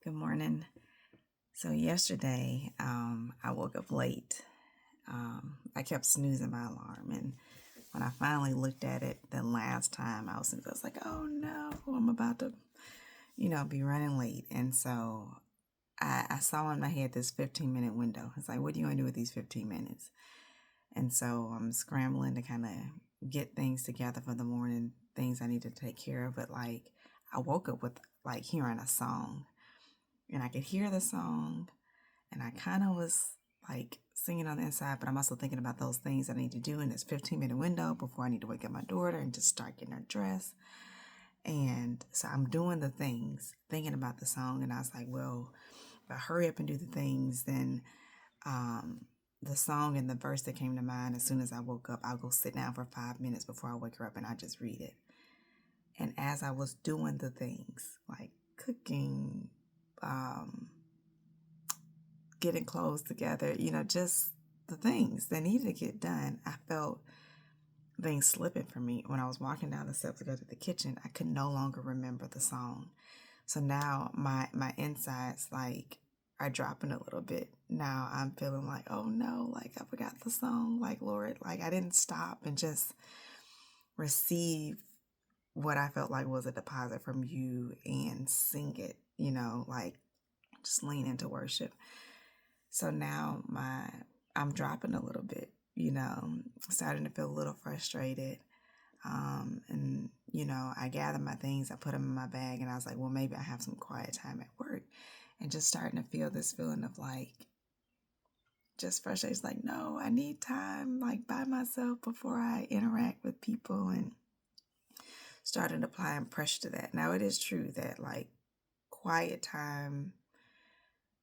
Good morning. So yesterday, I woke up late. I kept snoozing my alarm, and when I finally looked at it the last time, I was like, "Oh no, I'm about to, be running late." And so I saw in my head this 15-minute window. It's like, what do you want to do with these 15 minutes? And so I'm scrambling to kind of get things together for the morning, things I need to take care of. But like, I woke up with like hearing a song, and I could hear the song, and I kind of was like singing on the inside, but I'm also thinking about those things I need to do in this 15-minute window before I need to wake up my daughter and just start getting her dressed. And so I'm doing the things, thinking about the song, and I was like, well, if I hurry up and do the things, then the song and the verse that came to mind as soon as I woke up, I'll go sit down for 5 minutes before I wake her up and I just read it. And as I was doing the things like cooking, getting clothes together, just the things that needed to get done, I felt things slipping from me. When I was walking down the steps to go to the kitchen, I could no longer remember the song. So now my insides like are dropping a little bit. Now I'm feeling like, oh no, like I forgot the song. Like, Lord, like I didn't stop and just receive what I felt like was a deposit from you and sing it, like just lean into worship. So now I'm dropping a little bit, starting to feel a little frustrated. And I gathered my things, I put them in my bag, and I was like, well, maybe I have some quiet time at work, and just starting to feel this feeling of like, just frustrated. It's like, no, I need time, like by myself before I interact with people, and started applying pressure to that. Now, it is true that like quiet time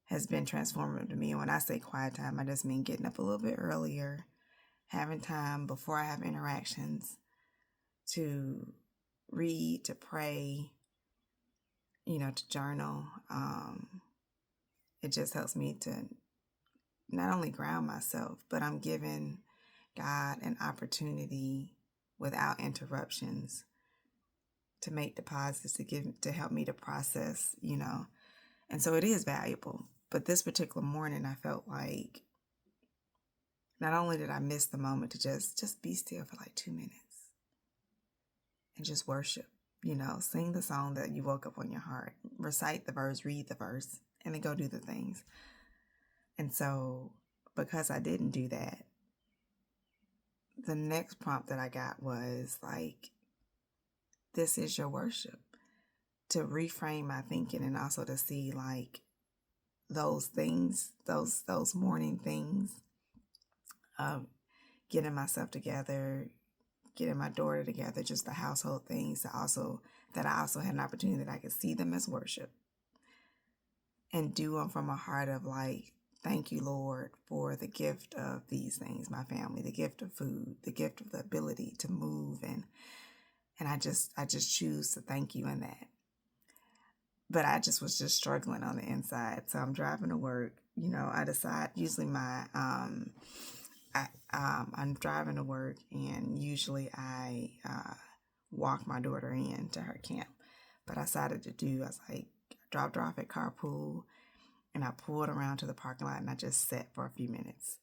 has been transformative to me. And when I say quiet time, I just mean getting up a little bit earlier, having time before I have interactions to read, to pray, to journal. It just helps me to not only ground myself, but I'm giving God an opportunity without interruptions to make deposits, to help me to process, And so it is valuable. But this particular morning, I felt like not only did I miss the moment to just be still for like 2 minutes and just worship, sing the song that you woke up on your heart, recite the verse, read the verse, and then go do the things. And so because I didn't do that, the next prompt that I got was like, this is your worship. To reframe my thinking and also to see like those things, those morning things, getting myself together, getting my daughter together, just the household things that I also had an opportunity that I could see them as worship and do them from a heart of like, thank you, Lord, for the gift of these things, my family, the gift of food, the gift of the ability to move, and I just choose to thank you in that. But I just was just struggling on the inside. So I'm driving to work. I decide usually I'm driving to work, and usually I walk my daughter in to her camp. But I decided I was like, dropped her off at carpool, and I pulled around to the parking lot, and I just sat for a few minutes.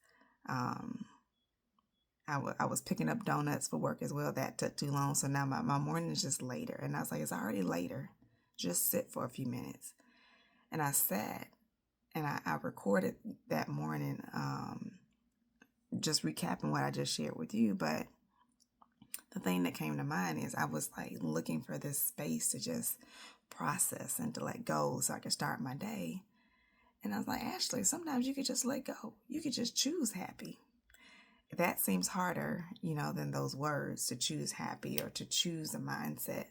I was picking up donuts for work as well. That took too long. So now my morning is just later. And I was like, it's already later. Just sit for a few minutes. And I sat, and I recorded that morning, just recapping what I just shared with you. But the thing that came to mind is I was like looking for this space to just process and to let go so I could start my day. And I was like, Ashley, sometimes you could just let go. You could just choose happy. That seems harder, than those words, to choose happy or to choose a mindset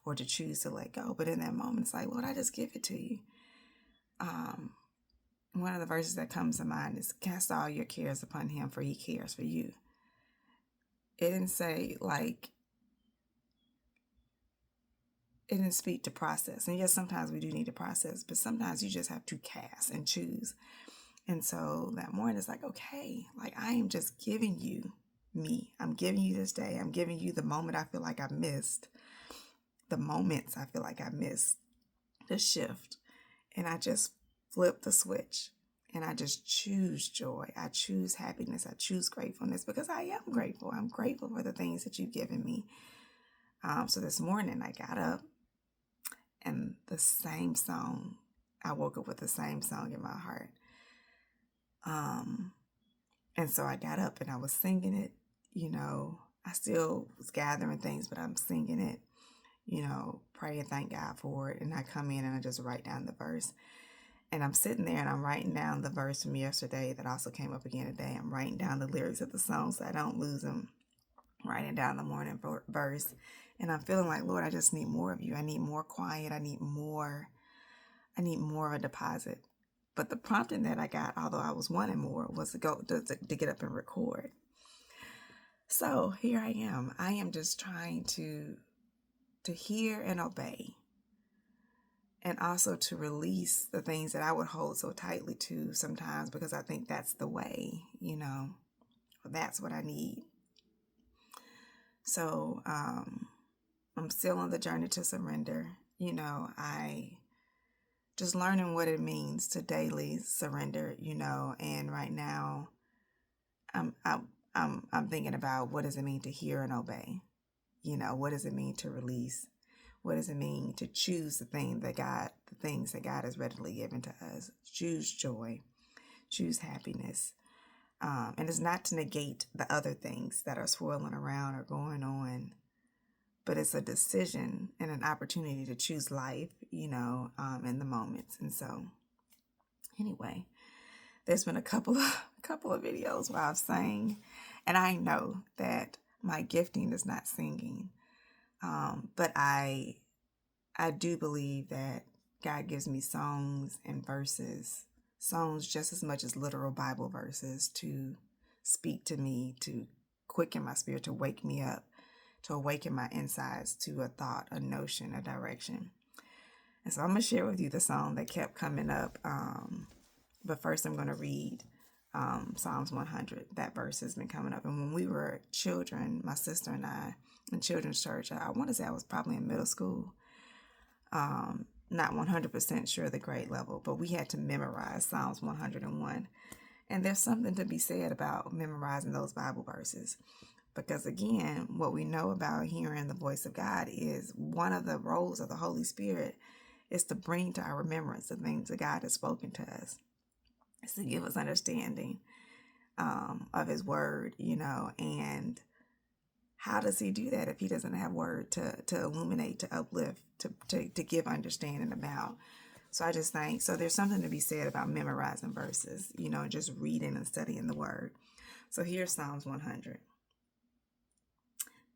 or to choose to let go. But in that moment, it's like, Lord, I just give it to you. One of the verses that comes to mind is cast all your cares upon him, for he cares for you. It didn't say like, it didn't speak to process. And yes, sometimes we do need to process, but sometimes you just have to cast and choose. And so that morning it's like, okay, like I am just giving you me. I'm giving you this day. I'm giving you the moment I feel like I missed, the moments I feel like I missed, the shift. And I just flip the switch and I just choose joy. I choose happiness. I choose gratefulness because I am grateful. I'm grateful for the things that you've given me. So this morning I got up and the same song, I woke up with the same song in my heart. And so I got up and I was singing it, I still was gathering things, but I'm singing it, pray and thank God for it. And I come in and I just write down the verse. And I'm sitting there and I'm writing down the verse from yesterday that also came up again today. I'm writing down the lyrics of the song so I don't lose them. Writing down the morning verse. And I'm feeling like, Lord, I just need more of you. I need more quiet. I need more of a deposit. But the prompting that I got, although I was wanting more, was to go to get up and record. So here I am. I am just trying to hear and obey. And also to release the things that I would hold so tightly to sometimes because I think that's the way, that's what I need. So I'm still on the journey to surrender. I just learning what it means to daily surrender, and right now I'm thinking about what does it mean to hear and obey? What does it mean to release? What does it mean to choose the things that God has readily given to us? Choose joy, choose happiness. And it's not to negate the other things that are swirling around or going on, but it's a decision and an opportunity to choose life, in the moments. And so, anyway, there's been a couple of videos where I've sang, and I know that my gifting is not singing. But I do believe that God gives me songs and verses, songs just as much as literal Bible verses to speak to me, to quicken my spirit, to wake me up, to awaken my insides to a thought, a notion, a direction. And so I'm going to share with you the song that kept coming up. But first I'm going to read Psalms 100. That verse has been coming up. And when we were children, my sister and I, in children's church, I want to say I was probably in middle school. Not 100% sure the grade level, but we had to memorize Psalms 101. And there's something to be said about memorizing those Bible verses. Because again, what we know about hearing the voice of God is one of the roles of the Holy Spirit is to bring to our remembrance the things that God has spoken to us. It's to give us understanding of His Word, and how does He do that if He doesn't have word to illuminate, to uplift, to give understanding about? So I just think, so there's something to be said about memorizing verses, just reading and studying the Word. So here's Psalms 100.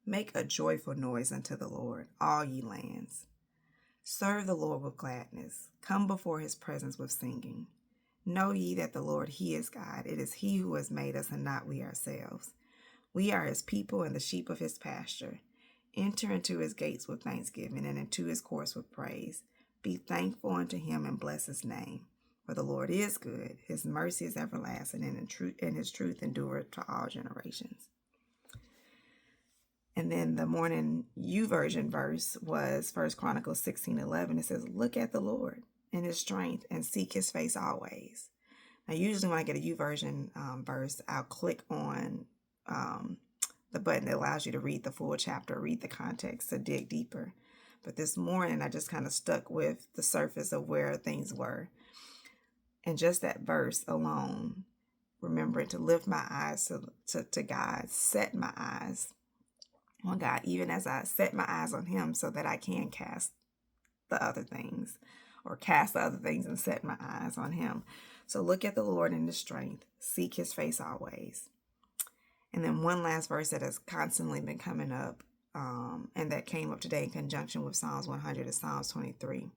Make a joyful noise unto the Lord, all ye lands. Serve the Lord with gladness. Come before His presence with singing. Know ye that the Lord, He is God. It is He who has made us and not we ourselves. We are His people and the sheep of His pasture. Enter into His gates with thanksgiving and into His courts with praise. Be thankful unto Him and bless His name. For the Lord is good. His mercy is everlasting, and His truth endureth to all generations. And then the morning YouVersion verse was 1 Chronicles 16:11. It says, look at the Lord in His strength and seek His face always. Now, usually when I get a YouVersion verse, I'll click on the button that allows you to read the full chapter, read the context, to dig deeper. But this morning, I just kind of stuck with the surface of where things were. And just that verse alone, remembering to lift my eyes to God, set my eyes on God, even as I set my eyes on Him so that I can cast the other things and set my eyes on Him. So look at the Lord in His strength, seek His face always. And then one last verse that has constantly been coming up, and that came up today in conjunction with Psalms 100 is Psalms 23.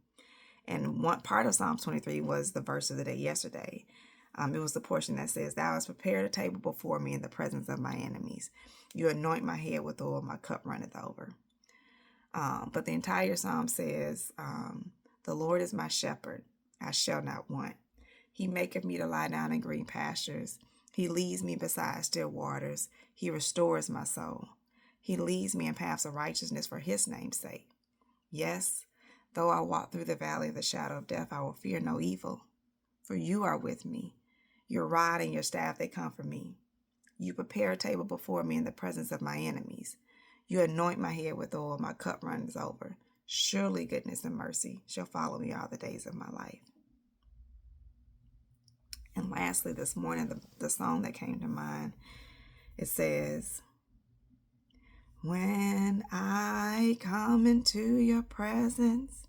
And one part of Psalms 23 was the verse of the day yesterday. It was the portion that says, thou hast prepared a table before me in the presence of my enemies. You anoint my head with oil, my cup runneth over. But the entire psalm says, the Lord is my shepherd, I shall not want. He maketh me to lie down in green pastures. He leads me beside still waters. He restores my soul. He leads me in paths of righteousness for His name's sake. Yes, Though I walk through the valley of the shadow of death, I will fear no evil, for you are with me. Your rod and your staff, they comfort me. You prepare a table before me in the presence of my enemies. You anoint my head with oil, my cup runs over. Surely goodness and mercy shall follow me all the days of my life. And lastly, this morning, the song that came to mind, it says, when I come into your presence,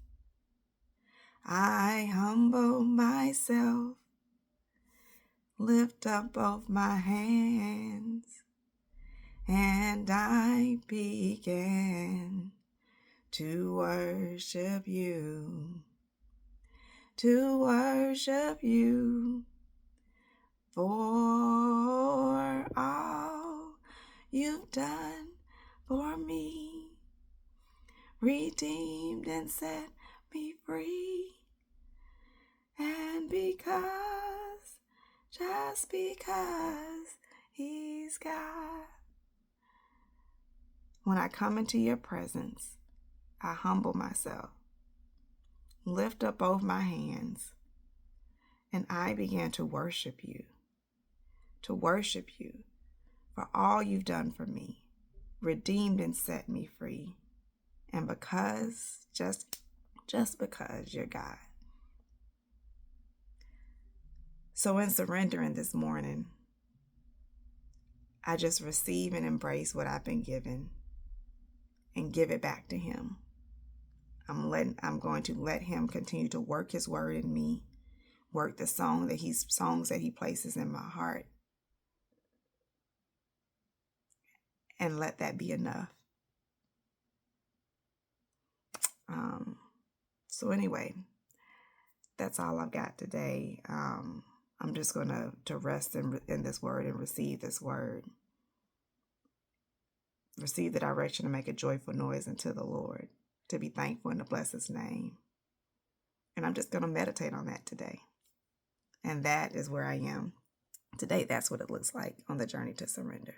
I humble myself, lift up both my hands, and I begin to worship you, for all you've done for me, redeemed and set me free, and just because he's God. When I come into your presence, I humble myself, lift up both my hands, and I begin to worship you for all you've done for me, redeemed and set me free, and just because you're God. So in surrendering this morning, I just receive and embrace what I've been given and give it back to him. I'm going to let him continue to work his word in me, work the songs that he places in my heart, and let that be enough. So anyway, that's all I've got today. I'm just going to rest in this word and receive this word. Receive the direction to make a joyful noise unto the Lord, to be thankful and to bless his name. And I'm just going to meditate on that today. And that is where I am today. That's what it looks like on the journey to surrender.